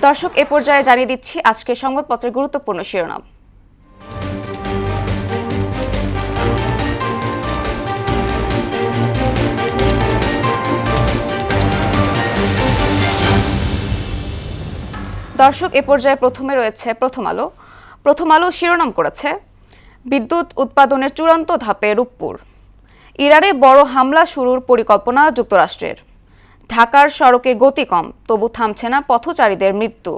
দর্শক, এ পর্যায়ে জানিয়ে দিচ্ছি আজকের সংবাদপত্রের গুরুত্বপূর্ণ শিরোনাম। দর্শক, এ পর্যায়ে প্রথমে রয়েছে প্রথম আলো। প্রথম আলো শিরোনাম করেছে, বিদ্যুৎ উৎপাদনের চূড়ান্ত ধাপে রূপপুর। ইরানে বড় হামলা শুরুর পরিকল্পনা যুক্তরাষ্ট্রের। ঢাকার সড়কে গতি কম, তবু থামছে না পথচারীদের মৃত্যু।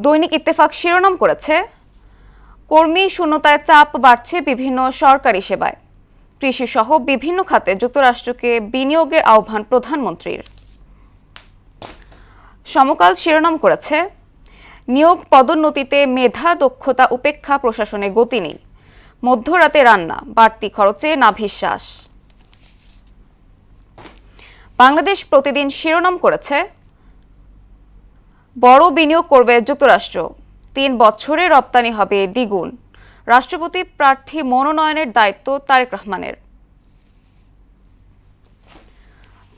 দৈনিক ইত্তেফাক শিরোনাম করেছে, কর্মী শূন্যতায় চাপ বাড়ছে বিভিন্ন সরকারি সেবায়। কৃষিসহ বিভিন্ন খাতে যুক্তরাষ্ট্রকে বিনিয়োগের আহ্বান প্রধানমন্ত্রীর। সমকাল শিরোনাম করেছে, নিয়োগ পদোন্নতিতে মেধা দক্ষতা উপেক্ষা প্রশাসনে গতি নেই। মধ্যরাতে রান্না, বাড়তি খরচে নাভিশ্বাস। বাংলাদেশ প্রতিদিন শিরোনাম করেছে, বড় বিনিয়োগ করবে যুক্তরাষ্ট্র। ৩ বছরে রপ্তানি হবে দ্বিগুণ। রাষ্ট্রপতি প্রার্থী মনোনয়নের দায়িত্ব তারেক রহমানের।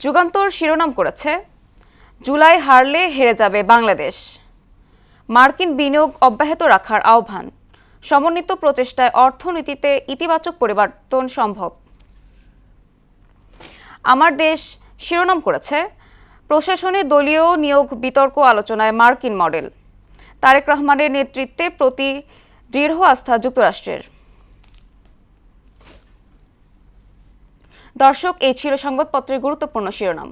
যুগান্তর শিরোনাম করেছে, জুলাই হারলে হেরে যাবে বাংলাদেশ। মার্কিন বিনিয়োগ অব্যাহত রাখার আহ্বান। সমন্বিত প্রচেষ্টায় অর্থনীতিতে ইতিবাচক পরিবর্তন সম্ভব। আমার দেশ শিরোনাম করেছে, প্রশাসনে দলীয় নিয়োগ বিতর্ক আলোচনায় মার্কিন মডেল। তারেক রহমানের নেতৃত্বে প্রতি দৃঢ় আস্থা যুক্তরাষ্ট্রের। দর্শক, এই ছিল সংবাদপত্রের গুরুত্বপূর্ণ শিরোনাম।